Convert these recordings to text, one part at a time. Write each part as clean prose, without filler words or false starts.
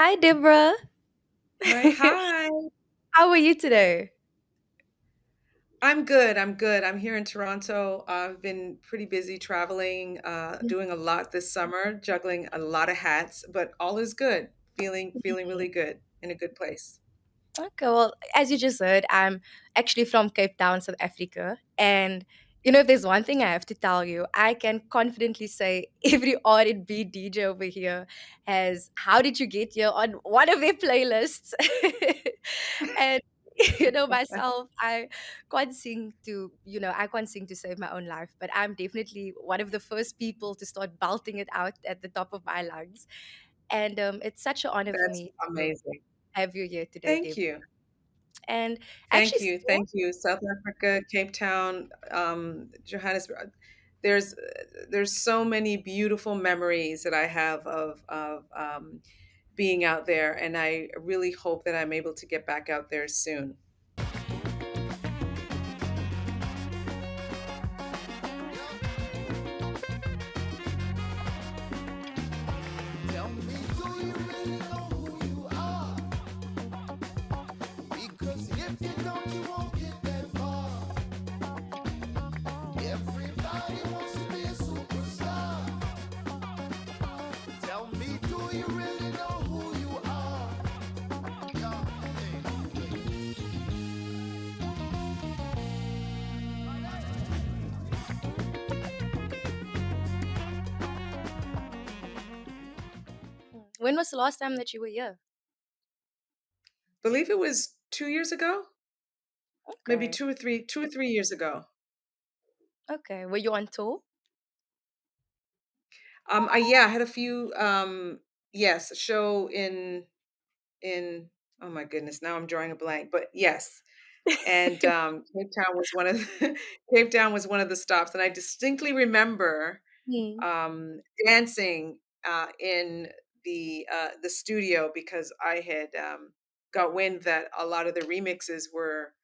Hi, Deborah. Right. Hi. How are you today? I'm good. I'm good. I'm here in Toronto. I've been pretty busy traveling, Mm. doing a lot this summer, juggling a lot of hats, but all is good. Feeling really good in a good place. Okay, well, as you just heard, I'm actually from Cape Town, South Africa. And, if there's one thing I have to tell you, I can confidently say every R&B DJ over here has How Did You Get Here on one of their playlists. And, myself, I can't sing to save my own life, but I'm definitely one of the first people to start belting it out at the top of my lungs. And it's such an honor for That's me to amazing. have you here today, Thank Deb. you. And Thank actually, you. still, Thank you. South Africa, Cape Town, Johannesburg. There's there's so many beautiful memories that I have of being out there, and I really hope that I'm able to get back out there soon. Tell me, do you really know who you are? Because if you don't, you won't get that far. Everybody wants to be a superstar. Tell me, do you really know who you are? Yeah, when was the last time that you were here? Believe it was 2 years ago, maybe Okay. 2 or 3 years ago. Okay. Were you on tour? Yeah, I had a few. Yes, a show in. Oh my goodness, now I'm drawing a blank. But yes, and Cape Town was one of Cape Town was one of the stops, and I distinctly remember Hmm. dancing in the studio because I had got wind that a lot of the remixes were,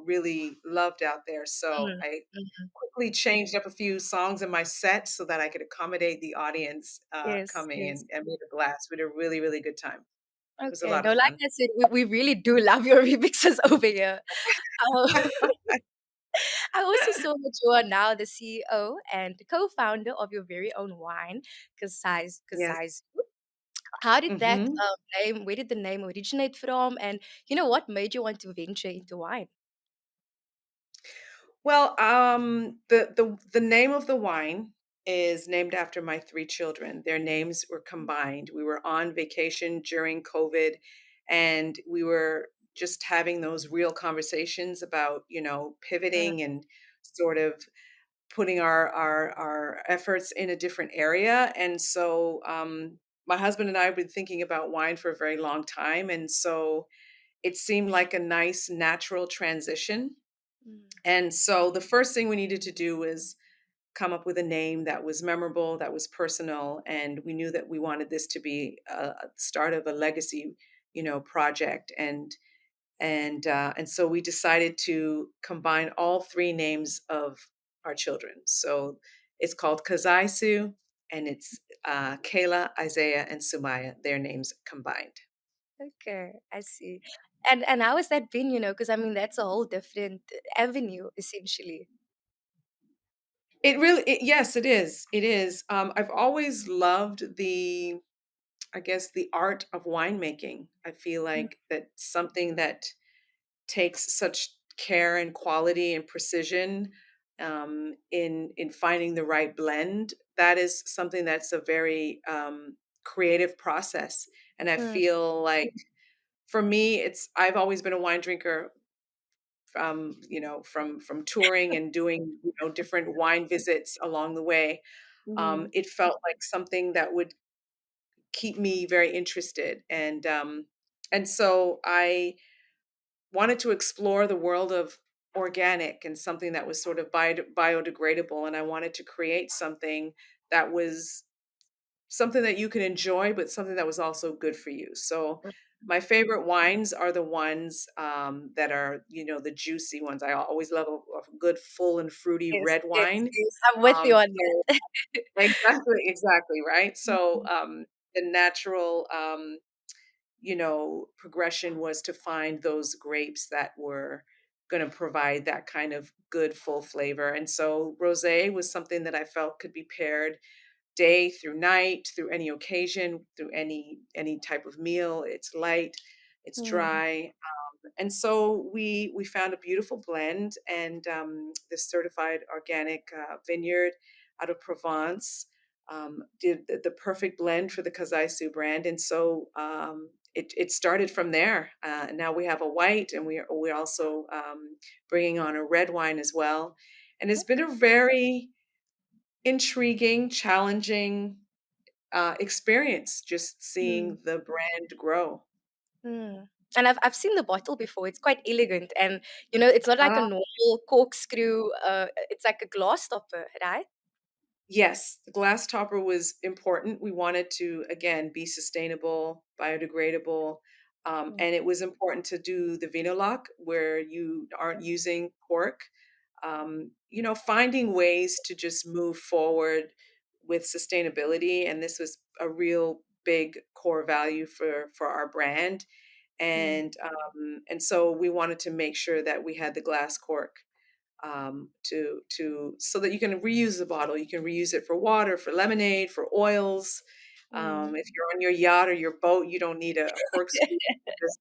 really loved out there. So Mm. I Mhm. quickly changed up a few songs in my set so that I could accommodate the audience Yes, coming yes. and made a blast. We had a really, really good time. It was a Okay. lot No, of like fun. I said, we really do love your remixes over here. Um, I also saw that you are now the CEO and co-founder of your very own wine, Yes. Kazai's. How did that hmm where did the name originate from? And what made you want to venture into wine? Well, the name of the wine is named after my three children. Their names were combined. We were on vacation during COVID, and we were just having those real conversations about, Mm, pivoting and sort of putting our efforts in a different area. And so my husband and I have been thinking about wine for a very long time. And so it seemed like a nice natural transition. mm, And so the first thing we needed to do was come up with a name that was memorable, that was personal, and we knew that we wanted this to be a start of a legacy, project. And so we decided to combine all three names of our children. So it's called Kazaisu, and it's Kayla, Isaiah, and Sumaya. Their names combined. okay, I see. And how has that been, because I mean that's a whole different avenue essentially. Yes, it is. It is. I've always loved I guess, the art of winemaking. I feel Mm, like that's something that takes such care and quality and precision in finding the right blend. That is something that's a very creative process, and I mm, feel like for me, I've always been a wine drinker from touring and doing different wine visits along the way. mhm. It felt like something that would keep me very interested, and so I wanted to explore the world of organic and something that was sort of biodegradable, and I wanted to create something that was something that you can enjoy, but something that was also good for you. So my favorite wines are the ones that are, the juicy ones. I always love a good, full and fruity Yes, red yes, wine. yes. I'm with you on So that. exactly, exactly, right? So Mhm. the natural, progression was to find those grapes that were going to provide that kind of good full flavor. And so rosé was something that I felt could be paired day through night, through any occasion, through any type of meal. It's light, it's Mm. dry, and so we found a beautiful blend, and this certified organic vineyard out of Provence did the perfect blend for the Kazaisu brand, and so it started from there. Now we have a white, and we also bringing on a red wine as well, and it's been Okay. a very intriguing, challenging experience just Mm. seeing the brand grow. Mm. And I've seen the bottle before. It's quite elegant, and it's not like a Ah, normal corkscrew. It's like a glass topper, right? yes, the glass topper was important. We wanted to, again, be sustainable, biodegradable, Mm. and it was important to do the Vinolac where you aren't using cork. Finding ways to just move forward with sustainability, and this was a real big core value for our brand. Mm. And so we wanted to make sure that we had the glass cork to so that you can reuse the bottle. You can reuse it for water, for lemonade, for oils. Mm. If you're on your yacht or your boat, you don't need a corkscrew. Just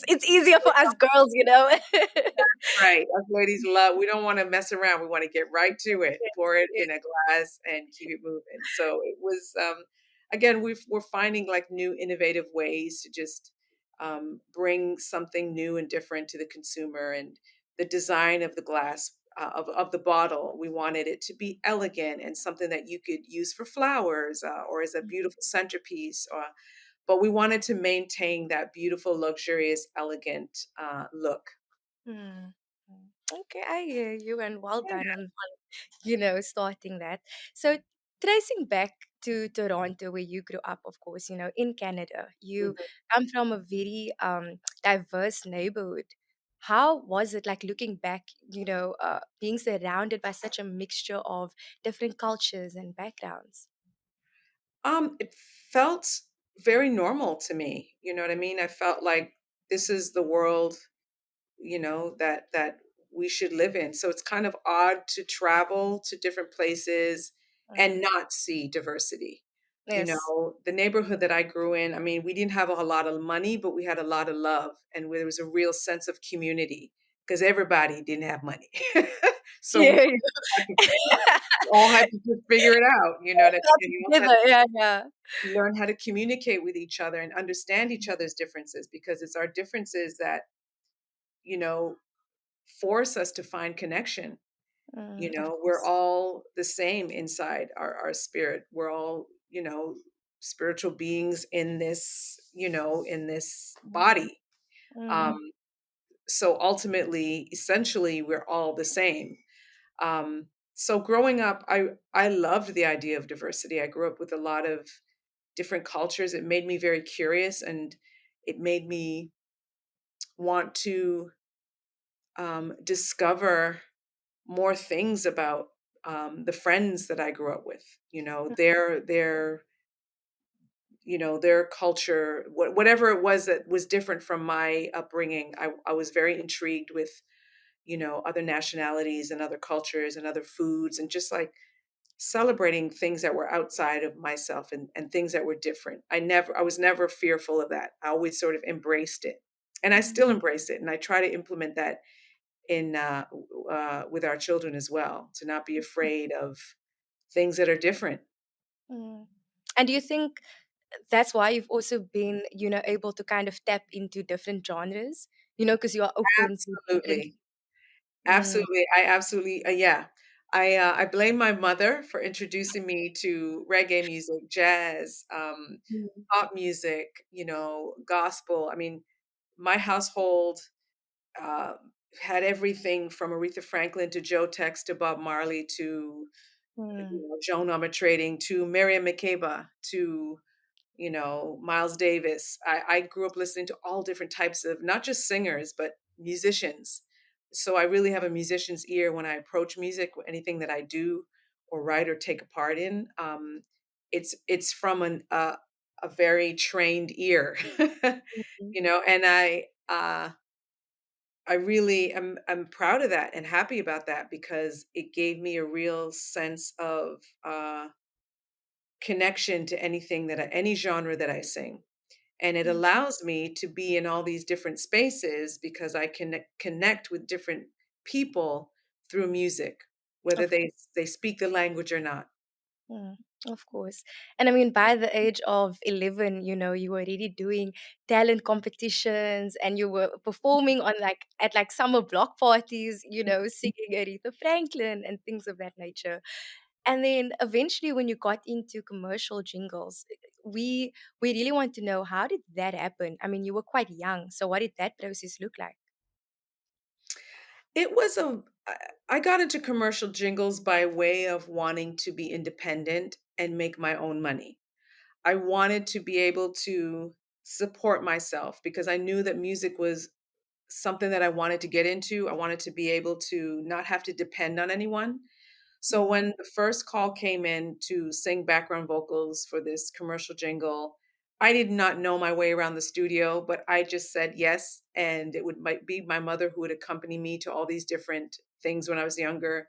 It's easier for us girls, you know. right. Us ladies love, we don't want to mess around. We want to get right to it, pour it Yeah. in a glass and keep it moving. So it was, again, we're finding like new innovative ways to just bring something new and different to the consumer. And the design of the glass, of the bottle, we wanted it to be elegant and something that you could use for flowers or as a beautiful centerpiece. But we wanted to maintain that beautiful, luxurious, elegant look. Mm. Mm. Okay, I hear you, and well Yeah. done on starting that. So, tracing back to Toronto, where you grew up, of course, in Canada, you Mhm. come from a very diverse neighborhood. How was it like looking back, being surrounded by such a mixture of different cultures and backgrounds? It felt very normal to me. You know what I mean? I felt like this is the world, that we should live in. So it's kind of odd to travel to different places and Mm. not see diversity. Yes. The neighborhood that I grew in, I mean, we didn't have a lot of money, but we had a lot of love and there was a real sense of community because everybody didn't have money. So we Yeah. had to all had to just figure it out, you know what I Got mean? And you all had together. Yeah, yeah. to learn how to communicate with each other and understand each other's differences because it's our differences that, you know, force us to find connection. Mm, of We're course. all the same inside our spirit. We're all, spiritual beings in this body. Mm, Um, so ultimately, essentially, we're all the same. So growing up, I loved the idea of diversity. I grew up with a lot of different cultures. It made me very curious and it made me want to discover more things about the friends that I grew up with. Their culture, whatever it was that was different from my upbringing. I was very intrigued with other nationalities and other cultures and other foods and just like celebrating things that were outside of myself and things that were different. I was never fearful of that. I always sort of embraced it. And I mm, still embrace it. And I try to implement that in with our children as well, to not be afraid of things that are different. mm. And do you think that's why you've also been, able to kind of tap into different genres? Because you are open to different. Absolutely. Mm, Absolutely. I absolutely, yeah. I blame my mother for introducing me to reggae music, jazz, mm, pop music, gospel. I mean, my household uh, had everything from Aretha Franklin to Joe Tex to Bob Marley to mm, Joan Armatrading to Miriam Makeba to Miles Davis. I grew up listening to all different types of not just singers but musicians. So I really have a musician's ear when I approach music, anything that I do or write or take a part in. it's from a very trained ear, Mhm. and I really am proud of that and happy about that because it gave me a real sense of connection to anything any genre that I sing. And it Mm. allows me to be in all these different spaces because I can connect with different people through music, whether Of they speak the language or not. Mm, of course. And I mean, by the age of 11, you were already doing talent competitions and you were performing on like at like summer block parties, singing Aretha Franklin and things of that nature. And then eventually when you got into commercial jingles, we really want to know how did that happen? I mean, you were quite young, so what did that process look like? It was I got into commercial jingles by way of wanting to be independent and make my own money. I wanted to be able to support myself because I knew that music was something that I wanted to get into. I wanted to be able to not have to depend on anyone. So Mm, when the first call came in to sing background vocals for this commercial jingle, I did not know my way around the studio, but I just said yes. And it would might be my mother who would accompany me to all these different things when I was younger.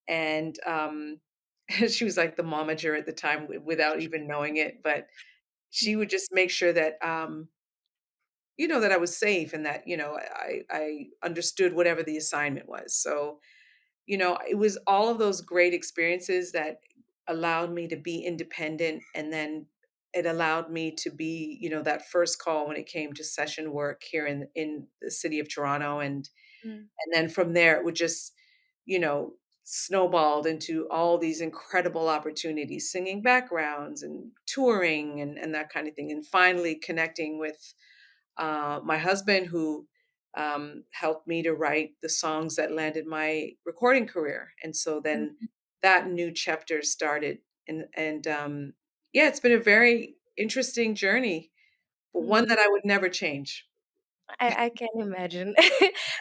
And she was like the momager at the time without even knowing it. But she mm, would just make sure that that I was safe and that, I understood whatever the assignment was. So it was all of those great experiences that allowed me to be independent, and then it allowed me to be, that first call when it came to session work here in the city of Toronto, mm, and then from there it would just, you know, snowballed into all these incredible opportunities, singing backgrounds and touring and that kind of thing, and finally connecting with my husband, who helped me to write the songs that landed my recording career. And so then mm, that new chapter started. And yeah, it's been a very interesting journey, but one mm. that I would never change. I can imagine.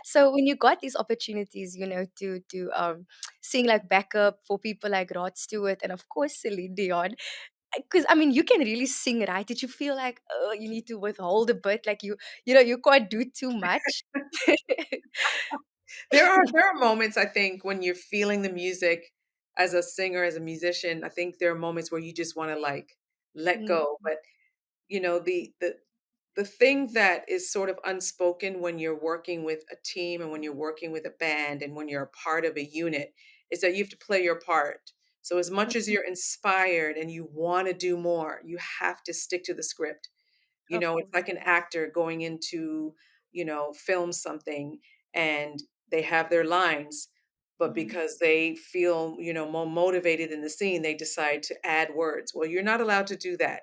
So when you got these opportunities, to sing like backup for people like Rod Stewart and of course Celine Dion, because I mean you can really sing, right? Did you feel like oh you need to withhold a bit, like you can't do too much? There are moments, I think, when you're feeling the music as a singer, as a musician. I think there are moments where you just want to like let Mm, go. But the thing that is sort of unspoken when you're working with a team and when you're working with a band and when you're a part of a unit is that you have to play your part. So as much as you're inspired and you want to do more, you have to stick to the script. of It's course. like an actor going into, film something, and they have their lines, but Mm. because they feel, more motivated in the scene, they decide to add words. Well, you're not allowed to do that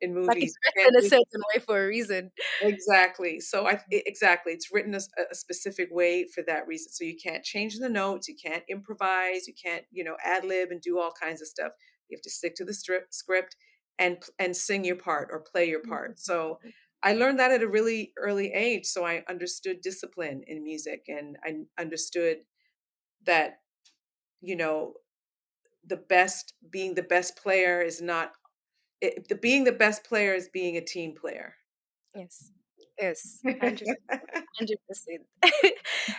in Like it's movies. You can't written a do certain way for a reason. exactly. So exactly, it's written a specific way for that reason. So you can't change the notes, you can't improvise, you can't, ad lib and do all kinds of stuff. You have to stick to the script and sing your part or play your Mhm. part. So I learned that at a really early age. So I understood discipline in music, and I understood that, you know, being the best player is not being the best player is being a team player. Yes. Yes. 100%.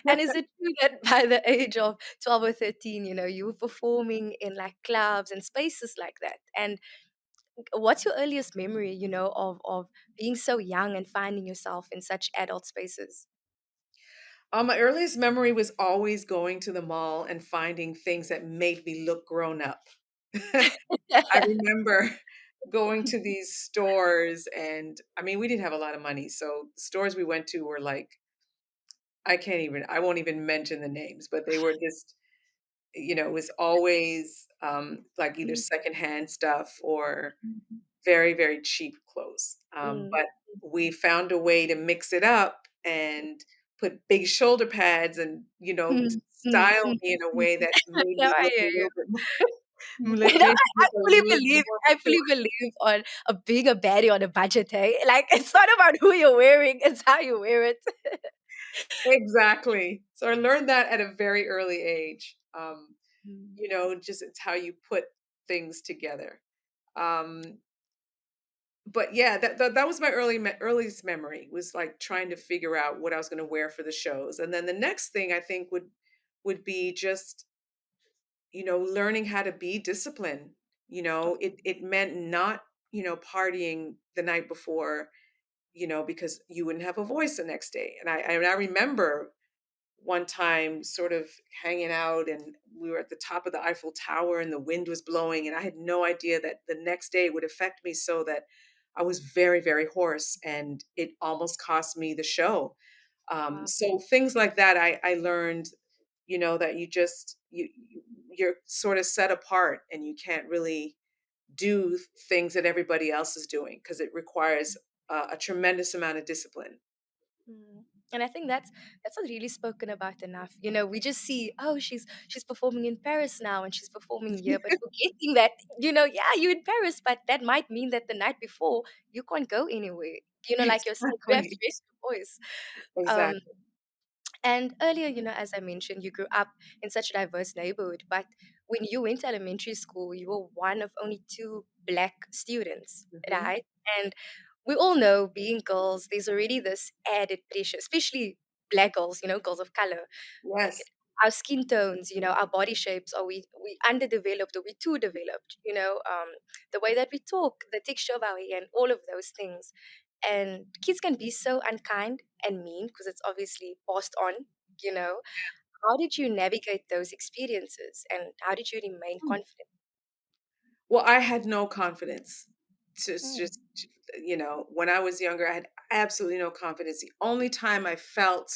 And is it true that by the age of 12 or 13, you were performing in like clubs and spaces like that? And what's your earliest memory, of being so young and finding yourself in such adult spaces? My earliest memory was always going to the mall and finding things that made me look grown up. I remember going to these stores, and I mean, we didn't have a lot of money. So the stores we went to were like, I won't even mention the names, but they were just, it was always like either Mm, secondhand stuff or mhm, very, very cheap clothes. mm, But we found a way to mix it up and put big shoulder pads and, mm, mm, style mm, me in a mm. way that made No, me I look a hear you. little bit more, Mm. like, No, made me I look a fully little bit believe more I fully mature. believe on being a baddie on a budget, hey? Like, it's not about who you're wearing, it's how you wear it. Exactly. So I learned that at a very early age. Mm, Just it's how you put things together. Um, but yeah, that was my earliest memory, was like trying to figure out what I was going to wear for the shows. And then the next thing I think would be just, learning how to be disciplined. It meant not, partying the night before, because you wouldn't have a voice the next day. And I remember one time sort of hanging out, and we were at the top of the Eiffel Tower and the wind was blowing, and I had no idea that the next day would affect me, so that I was very, very hoarse, and it almost cost me the show. Wow. So things like that, I learned, that you're sort of set apart, and you can't really do things that everybody else is doing, because it requires a tremendous amount of discipline. Mm. And I think that's not really spoken about enough. You know, we just see, oh, she's performing in Paris now and she's performing here, but forgetting that, yeah, you're in Paris, but that might mean that the night before you can't go anywhere. You know, like you're saying, you have to Exactly. rest your voice. Um, Exactly. and earlier, as I mentioned, you grew up in such a diverse neighborhood, but when you went to elementary school, you were one of only two black students, Hmm. right? And we all know being girls, there's already this added pressure, especially black girls, girls of color. Yes. Our skin tones, our body shapes, are we underdeveloped or we too developed, the way that we talk, the texture of our hair, and all of those things. And kids can be so unkind and mean because it's obviously passed on, you know. How did you navigate those experiences and how did you remain confident? Well, I had no confidence. Mm, When I was younger, I had absolutely no confidence. The only time I felt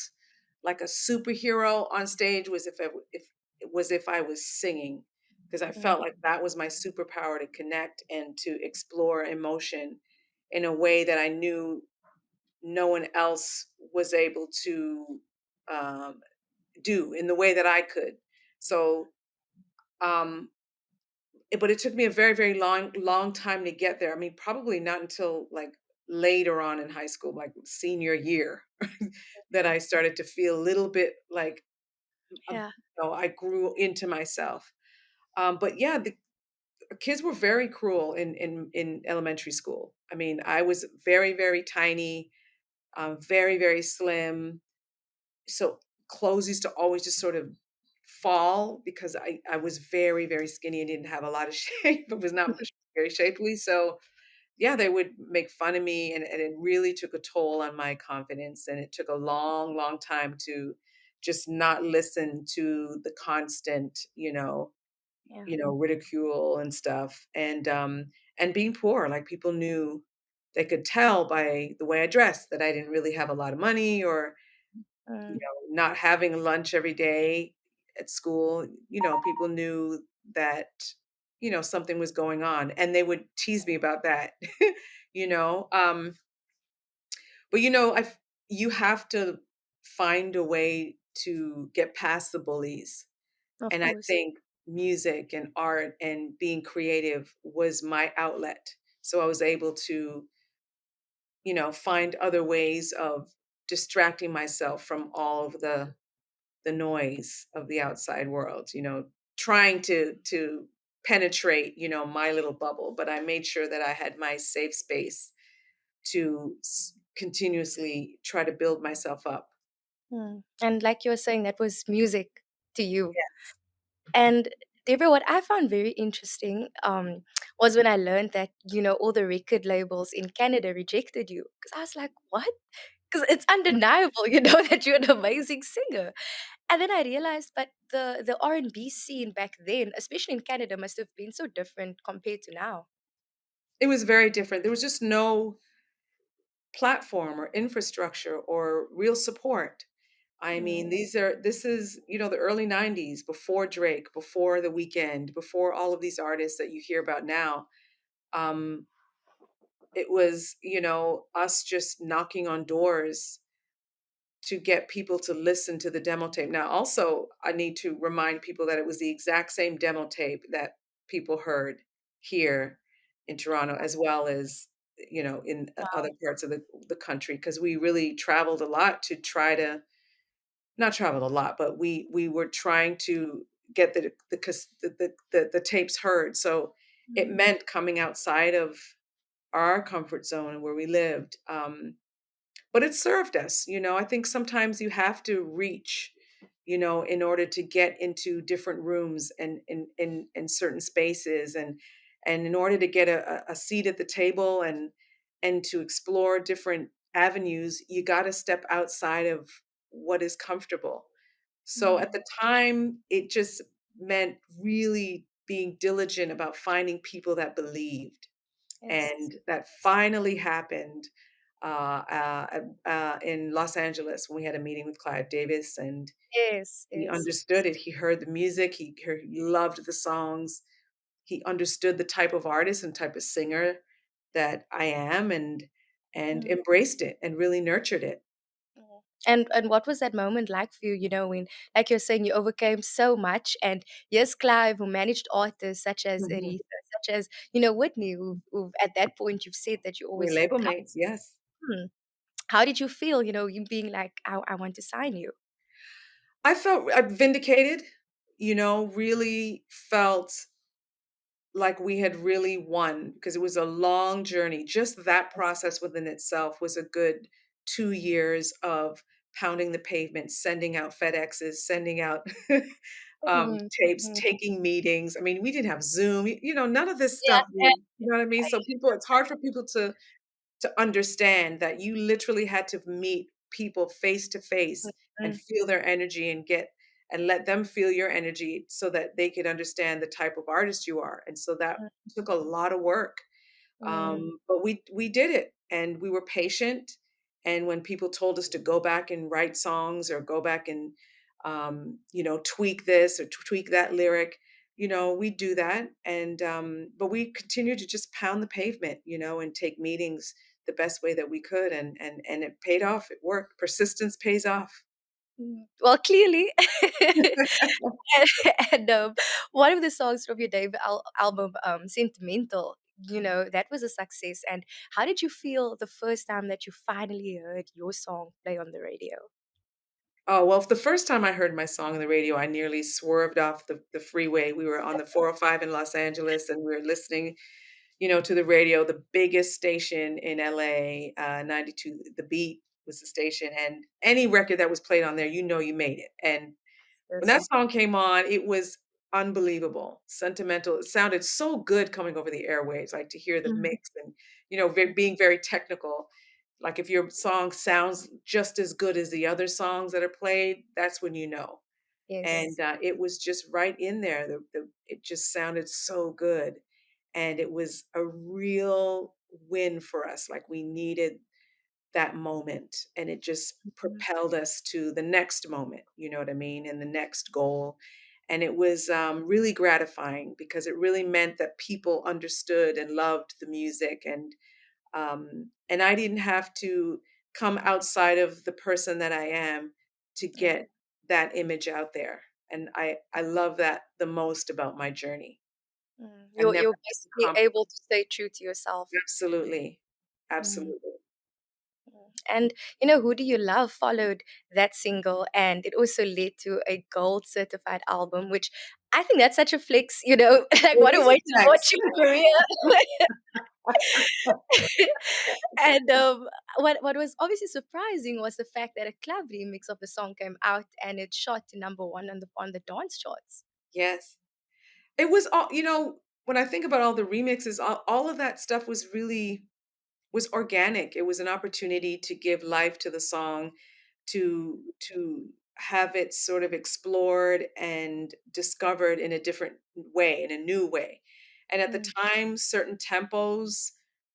like a superhero on stage was if I was singing, because I mm, felt like that was my superpower, to connect and to explore emotion in a way that I knew no one else was able to um, do in the way that I could. So, um, but it took me a very, very long, long time to get there. I mean, probably not until like later on in high school, like senior year, that I started to feel a little bit like, yeah, I grew into myself. But yeah, the kids were very cruel in elementary school. I mean, I was very, very tiny, very, very slim. So clothes used to always just sort of fall, because I was very, very skinny and didn't have a lot of shape. I was not very shapely. So yeah, they would make fun of me, and it really took a toll on my confidence. And it took a long, long time to just not listen to the constant, yeah, ridicule and stuff. And being poor, like people knew, they could tell by the way I dressed that I didn't really have a lot of money, or mm, not having lunch every day at school. People knew that, something was going on, and they would tease me about that. you know, um, but you have to find a way to get past the bullies. of And I course. think music and art and being creative was my outlet. So I was able to, find other ways of distracting myself from all of the noise of the outside world, trying to penetrate, my little bubble. But I made sure that I had my safe space to continuously try to build myself up. Mm. And like you were saying, that was music to you. And Deborah, what I found very interesting was when I learned that, all the record labels in Canada rejected you. Because I was like, what? Because it's undeniable, that you're an amazing singer. And then I realized, but the R&B scene back then, especially in Canada, must have been so different compared to now. It was very different. There was just no platform or infrastructure or real support. I mean, Mm, this is, the early 90s, before Drake, before The Weeknd, before all of these artists that you hear about now. Um, it was, us just knocking on doors to get people to listen to the demo tape. Now, also, I need to remind people that it was the exact same demo tape that people heard here in Toronto, as well as, in other parts of the country, because we really traveled a lot to try to, not traveled a lot, but we were trying to get the tapes heard. So it Mm. meant coming outside of our comfort zone where we lived. But it served us, you know. I think sometimes you have to reach, you know, in order to get into different rooms and in certain spaces, and in order to get a seat at the table and to explore different avenues, you got to step outside of what is comfortable. So at Mm. the time, it just meant really being diligent about finding people that believed, Yes. and that finally happened in Los Angeles when we had a meeting with Clive Davis, and Yes, he yes. understood it. He heard the music. He loved the songs. He understood the type of artist and type of singer that I am, and Mm. embraced it and really nurtured it. Mm. And what was that moment like for you, when, like you're saying, you overcame so much, and yes, Clive, who managed artists such as Mhm. Aretha, such as, Whitney, who at that point you've said that you We're always looked label up mates, yes. to. How did you feel, you being like, I want to sign you? I felt vindicated, you know, really felt like we had really won because it was a long journey. Just that process within itself was a good 2 years of pounding the pavement, sending out FedExes, sending out Mhm, tapes, mhm. taking meetings. I mean, we didn't have Zoom, you know, none of this Yeah, stuff. yeah. You know what I mean? So people, it's hard for people to understand that you literally had to meet people face to face and Mhm, feel their energy and get and let them feel your energy so that they could understand the type of artist you are. And so that took a lot of work. mhm, But we did it, and we were patient. And when people told us to go back and write songs or go back and you know, tweak this or tweak that lyric, you know, we do that. And but we continue to just pound the pavement, you know, and take meetings the best way that we could, and it paid off. It worked. Persistence pays off. Well, clearly. And one of the songs from your debut album, "Sentimental," that was a success. And how did you feel the first time that you finally heard your song play on the radio? Oh, well, the first time I heard my song on the radio, I nearly swerved off the freeway. We were on the 405 in Los Angeles, and we were listening, you know, to the radio, the biggest station in LA, 92, The Beat was the station, and any record that was played on there, you know you made it. And when that Yes. song came on, it was unbelievable, sentimental. It sounded so good coming over the airwaves, like to hear the Mm, mix and, you know, being very technical. Like if your song sounds just as good as the other songs that are played, that's when you know. And yes. it was just right in there. It just sounded so good. And it was a real win for us. Like we needed that moment, and it just Mhm, propelled us to the next moment, you know what I mean, and the next goal. And it was really gratifying because it really meant that people understood and loved the music, and I didn't have to come outside of the person that I am to mhm, get that image out there. And I love that the most about my journey. I You're never you're had to basically able to stay true to yourself. absolutely, Mm, absolutely. and Who Do You Love followed that single, and it also led to a gold certified album, which I think that's such a flex, like It what a is way a to launch flex. your career. And what was obviously surprising was the fact that a club remix of the song came out and it shot to number one on the dance charts. Yes. It was all, you know, when I think about all the remixes, all of that stuff was organic. It was an opportunity to give life to the song, to have it sort of explored and discovered in a different way, in a new way. And at the Mm, time, certain tempos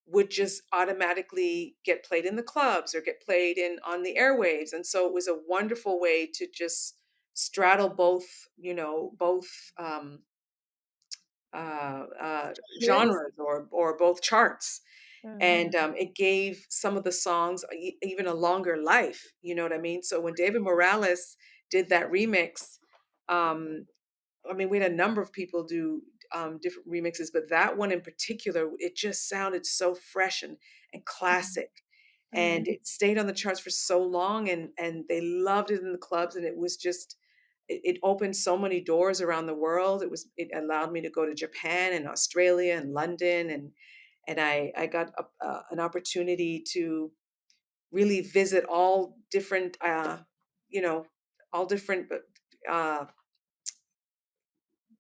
would just automatically get played in the clubs or get played in on the airwaves. And so it was a wonderful way to just straddle both, you know, both genres. genres or both charts. And Mhm, it gave some of the songs even a longer life. You know what I mean? So when David Morales did that remix, um, I mean, we had a number of people do different remixes, but that one in particular, it just sounded so fresh and classic. And mm, it stayed on the charts for so long, and they loved it in the clubs, and it was just it opened so many doors around the world. It allowed me to go to Japan and Australia and London, and I got an opportunity to really visit all different, you know, all uh,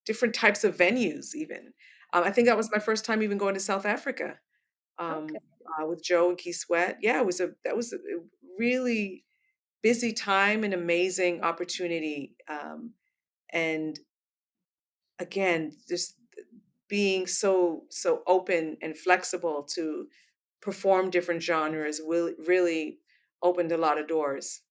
different types of venues. Even I think that was my first time even going to South Africa, Okay. um, with Joe and Key Sweat. Yeah, that was a really busy time and amazing opportunity. And again, just being so open and flexible to perform different genres really opened a lot of doors.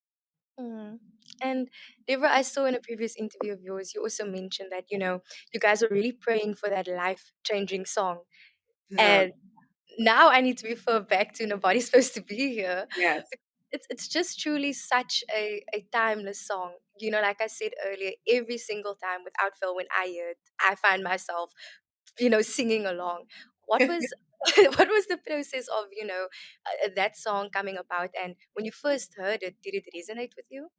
Mm. And Deborah, I saw in a previous interview of yours, you also mentioned that, you guys were really praying for that life-changing song. Uh, And now I need to refer back to Nobody's Supposed to Be Here. yes. It's just truly such a timeless song. Like I said earlier, every single time without fail when I hear it, I find myself, singing along. What was what was the process of, that song coming about? And when you first heard it, did it resonate with you?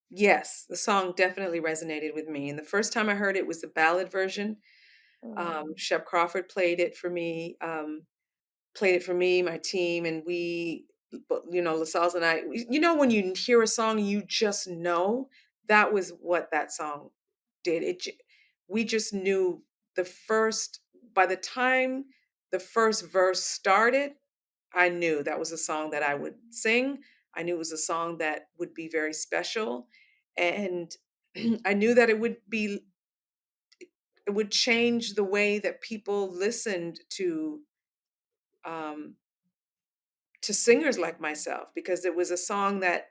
Yes, the song definitely resonated with me. And the first time I heard it was the ballad version. Mm, Shep Crawford played it for me, my team, and LaSalle's and I, when you hear a song, you just know that was what that song did. We just knew the first, by the time the first verse started, I knew that was a song that I would sing. I knew it was a song that would be very special. And I knew that it would change the way that people listened um, to singers like myself, because it was a song that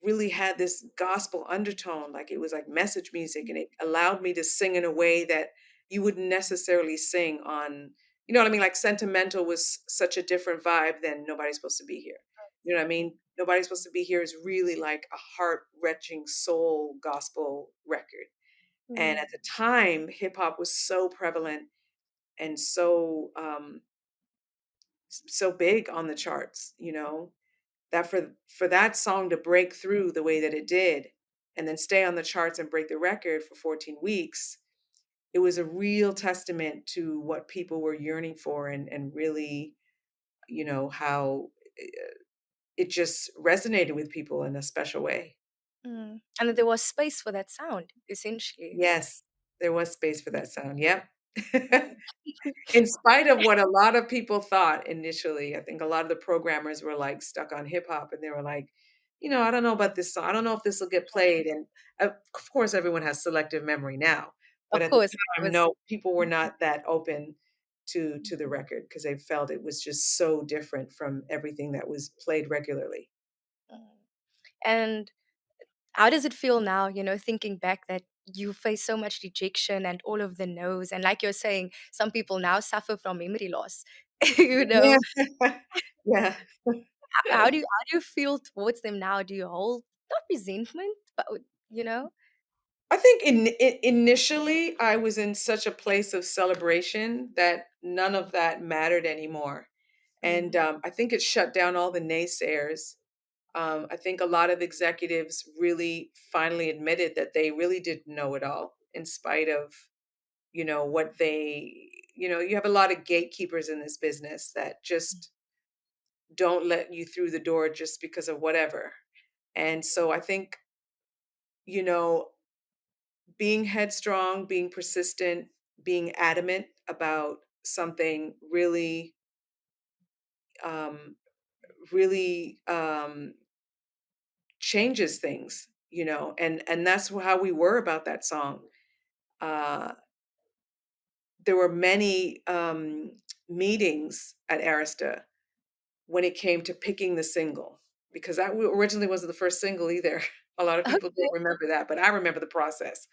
really had this gospel undertone, like it was like message music, and it allowed me to sing in a way that you wouldn't necessarily sing on, you know what I mean? Like Sentimental was such a different vibe than Nobody's Supposed to Be Here. You know what I mean? Nobody's Supposed to Be Here is really like a heart-wrenching soul gospel record. And mm, at the time, hip hop was so prevalent and so big on the charts, that for that song to break through the way that it did and then stay on the charts and break the record for 14 weeks, it was a real testament to what people were yearning for, and really, how it just resonated with people in a special way. And that there was space for that sound, essentially. Yes, there was space for that sound. Yep. Mm. In spite of what a lot of people thought initially, I think a lot of the programmers were like stuck on hip hop, and they were like, I don't know about this song. I don't know if this will get played. And of course, everyone has selective memory now, but Of at the course, it time, was. no, people were not that open to the record because they felt it was just so different from everything that was played regularly. Mm. And how does it feel now, thinking back that you face so much rejection and all of the no's? And like you're saying, some people now suffer from memory loss. you Yeah, know, yeah. how do you feel towards them now? Do you hold not resentment, but you know? I think initially I was in such a place of celebration that none of that mattered anymore. And Mm, I think it shut down all the naysayers. I think a lot of executives really finally admitted that they really didn't know it all, in spite of, what you have a lot of gatekeepers in this business that just don't let you through the door just because of whatever. And so I think, you know, being headstrong, being persistent, being adamant about something um, really changes things, and that's how we were about that song. Uh, there were many meetings at Arista when it came to picking the single, because originally wasn't the first single either. A lot of people okay. don't remember that, but I remember the process.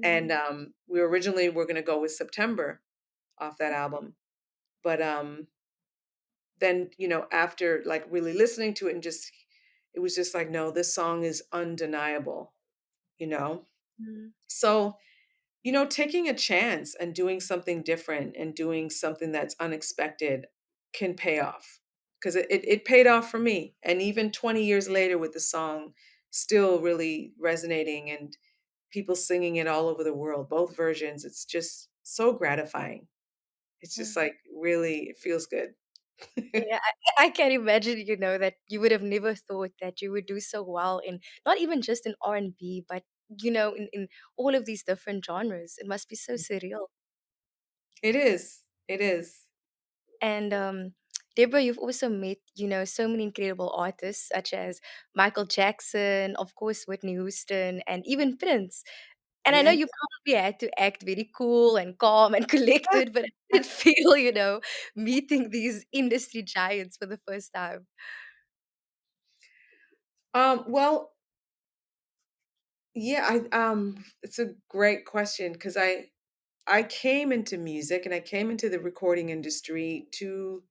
And Mm, we originally were going to go with September off that album, but then after like really listening to it, and just it was just like, no, this song is undeniable, you know mm, so taking a chance and doing something different and doing something that's unexpected can pay off, because it paid off for me. And even 20 years later with the song, still really resonating and people singing it all over the world, both versions. It's just so gratifying. It's just Mm. like really, it feels good. Yeah, I can imagine, that you would have never thought that you would do so well in not even just in R&B, but in all of these different genres. It must be so surreal. It is. It is. And Deborah, you've also met, so many incredible artists such as Michael Jackson, of course, Whitney Houston, and even Prince. And I know Yes. you probably had to act very cool and calm and collected, but I did feel, meeting these industry giants for the first time. Well, yeah, it's a great question because I came into music and I came into the recording industry to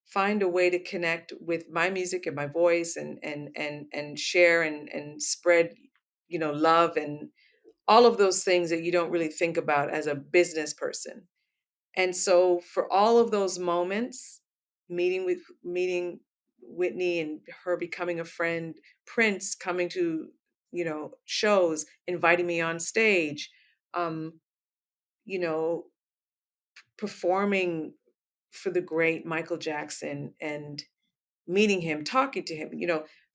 find a way to connect with my music and my voice and share and spread, love and all of those things that you don't really think about as a business person. And so for all of those moments, meeting Whitney and her becoming a friend, Prince coming to, shows, inviting me on stage, um, you know, performing for the great Michael Jackson and meeting him, talking to him,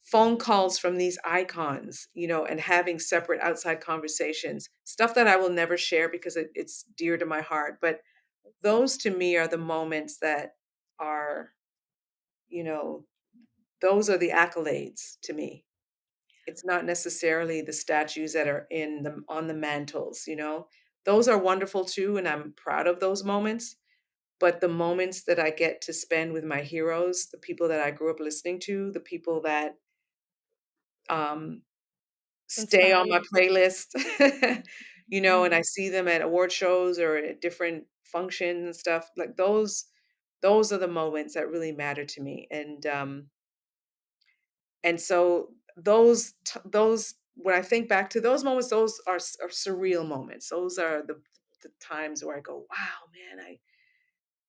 phone calls from these icons, and having separate outside conversations, stuff that I will never share because it's dear to my heart. But those to me are the moments that are, you know, those are the accolades to me. It's not necessarily the statues that are in the on the mantles. Those are wonderful too, and I'm proud of those moments. But the moments that I get to spend with my heroes, the people that I grew up listening to, the people that um, stay on my Inspiring. playlist, and I Mm, see them at award shows or at different functions and stuff, like those are the moments that really matter to me. And so those when I think back to those moments, those are surreal moments. Those are the times where I go, wow, man,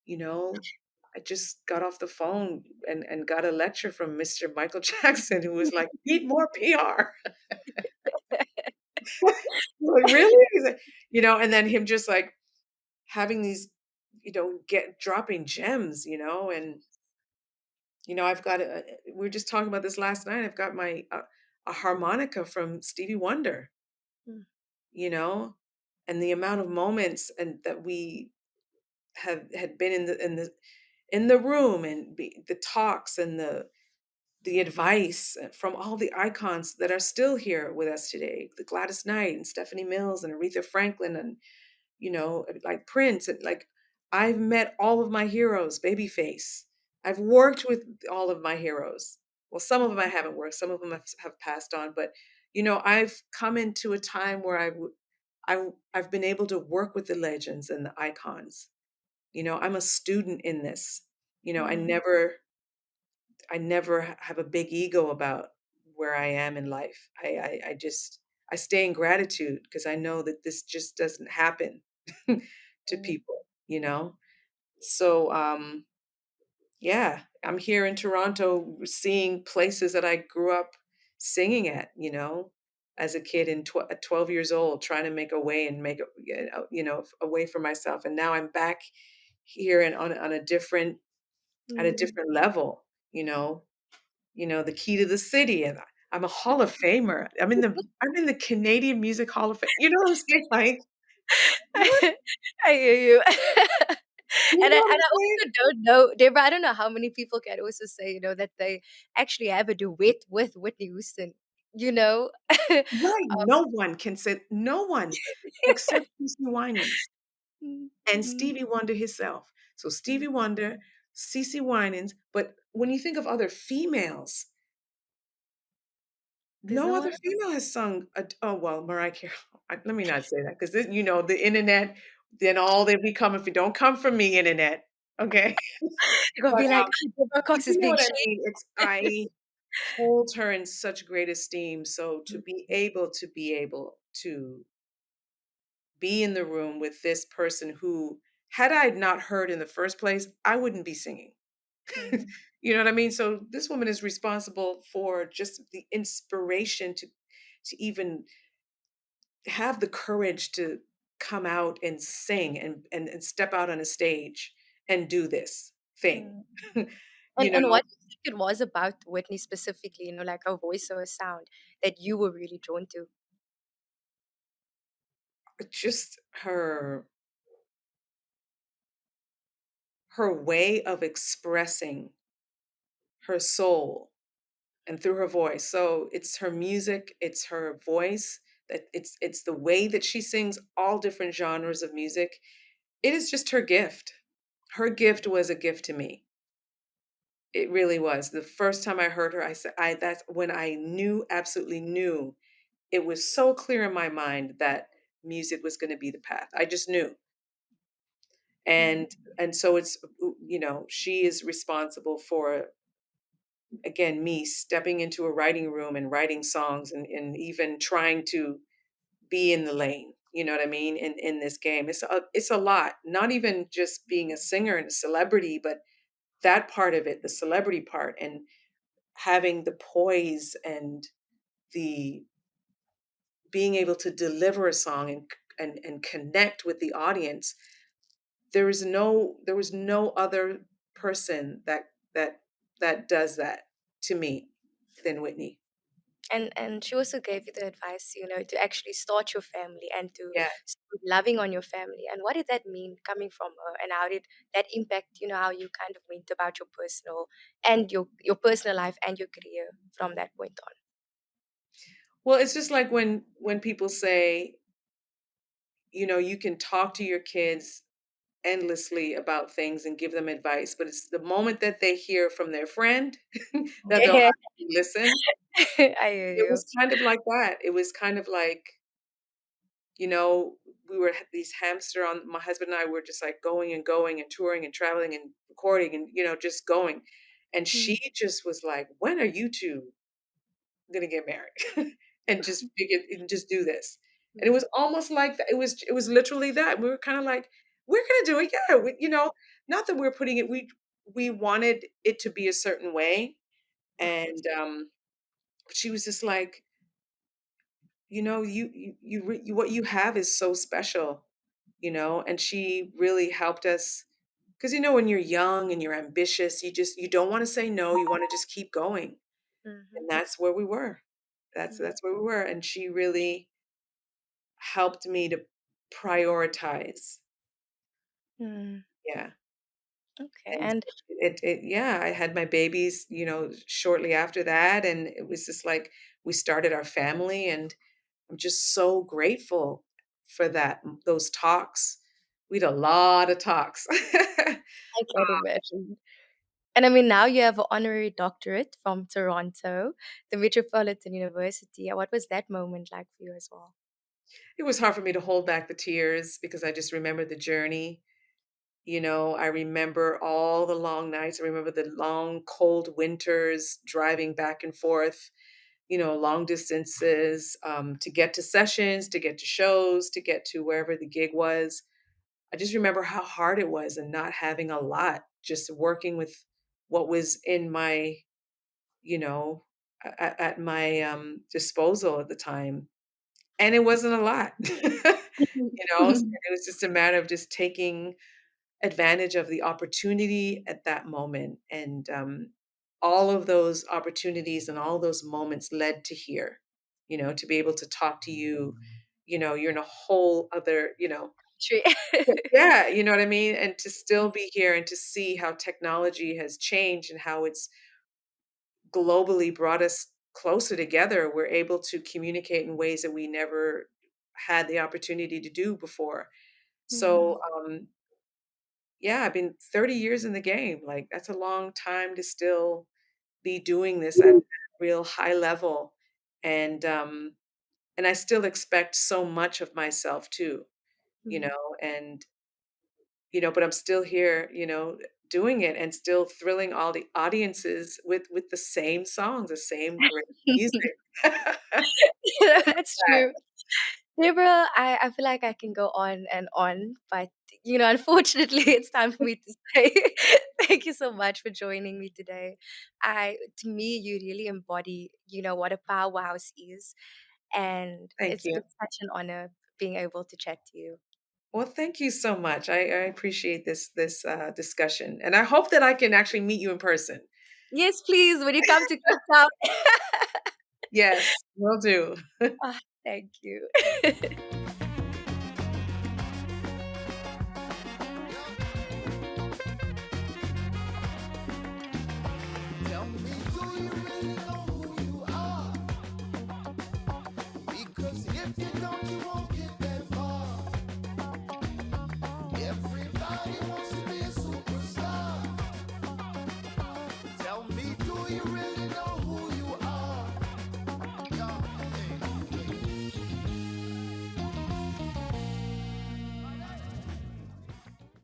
you know, I just got off the phone and got a lecture from Mr. Michael Jackson, who was like, "Need more PR." Like, really? He's like, and then him just like having these, get dropping gems, and I've got we were just talking about this last night. I've got my a harmonica from Stevie Wonder, mm, you know, and the amount of moments and that we have had been in the room and the talks and the advice from all the icons that are still here with us today, the Gladys Knight and Stephanie Mills and Aretha Franklin and like Prince and like I've met all of my heroes, Babyface. I've worked with all of my heroes. Well, some of them I haven't worked, some of them have passed on, but I've come into a time where I've been able to work with the legends and the icons. I'm a student in this. I mm, never have a big ego about where I am in life. I just I stay in gratitude because I know that this just doesn't happen to mm, people, So yeah, I'm here in Toronto seeing places that I grew up singing at, as a kid at 12 years old, trying to make a way and make a way for myself. And now I'm back here and on a different at a mm. different level, the key to the city, and I'm a Hall of Famer. I'm in the Canadian Music Hall of Fame. You know what I'm saying? Like, what? I hear you. You And know I what I'm saying? also don't know, Deborah, I don't know how many people can also say, that they actually have a duet with Whitney Houston, you know? Right, no one can say no one except CeCe Winans Mm, and mm, Stevie Wonder himself. So mm. Stevie Wonder, CeCe Winans, but when you think of other females, There's no no other one female has sung oh, well, Mariah Carey. Let me not say that because the internet, then all they become if you don't come from me, internet, okay? you're gonna But, be like, "Oh, Deborah but Cox you is know being what I shady." mean? I hold her in such great esteem, so to Mm, be able to be in the room with this person who, had I not heard in the first place, I wouldn't be singing. mm. You know what I mean? So this woman is responsible for just the inspiration to even have the courage to come out and sing and step out on a stage and do this thing. Mm. You And know, what do you think it was about Whitney specifically, like her voice or her sound that you were really drawn to? just her way of expressing her soul and through her voice. So it's her music, it's her voice, that it's the way that she sings all different genres of music. It is just her gift. Her gift was a gift to me. It really was. The first time I heard her, I said, I that's when I knew, absolutely knew. It was so clear in my mind that music was going to be the path. I just knew. Mm. And and so it's she is responsible for, again, me stepping into a writing room and writing songs and even trying to be in the lane. You know what I mean? In this game, it's a lot. Not even just being a singer and a celebrity, but that part of it, the celebrity part, and having the poise and the being able to deliver a song and connect with the audience. There was no other person that that does that to me than Whitney. And she also gave you the advice, to actually start your family and to Yeah. start loving on your family. And what did that mean coming from her? And how did that impact, how you kind of went about your personal and your personal life and your career from that point on? Well, it's just like when people say, you can talk to your kids endlessly about things and give them advice, but it's the moment that they hear from their friend that they'll Yeah, actually listen. I hear It you. was kind of like that. It was kind of like, you know, we were these hamster on my husband and I were just like going and going and touring and traveling and recording and, just going. And she Mm, just was like, when are you two gonna get married? And just do this. And it mm, was almost like that. It was literally that. We were kind of like, we're gonna do it. Yeah. Not that we're putting it, we wanted it to be a certain way. of course. And she was just like, what you have is so special, and she really helped us because when you're young and you're ambitious, you don't want to say no, you want to just keep going. And Hmm. that's where we were. That's where we were, and she really helped me to prioritize. Mm, Yeah. okay. And And yeah, I had my babies, shortly after that, and it was just like we started our family, and I'm just so grateful for those talks. We had a lot of talks. I can imagine. And I mean, now you have an honorary doctorate from Toronto, the Metropolitan University. What was that moment like for you as well? It was hard for me to hold back the tears because I just remember the journey. I remember all the long nights. I remember the long, cold winters driving back and forth, long distances, to get to sessions, to get to shows, to get to wherever the gig was. I just remember how hard it was and not having a lot, just working with what was in my, you know, at my disposal at the time. And it wasn't a lot, so it was just a matter of just taking advantage of the opportunity at that moment. And all of those opportunities and all those moments led to here, to be able to talk to you. You're in a whole other, True. yeah, you know what I mean? And to still be here and to see how technology has changed and how it's globally brought us closer together. We're able to communicate in ways that we never had the opportunity to do before. So, Mm, yeah, I've been 30 years in the game. Like, that's a long time to still be doing this at a real high level. And, and I still expect so much of myself too, mm, and, but I'm still here, doing it and still thrilling all the audiences with the same songs, the same great music. That's true. Deborah, I feel like I can go on and on, but unfortunately, it's time for me to say thank you so much for joining me today. To me, you really embody, what a powerhouse is, and Thank it's you. been such an honor being able to chat to you. Well, thank you so much. I appreciate this discussion, and I hope that I can actually meet you in person. Yes, please, when you come to Cape Town. Yes, will do. Ah, thank you. Tell me, do you really know who you are? Because if you don't, you won't get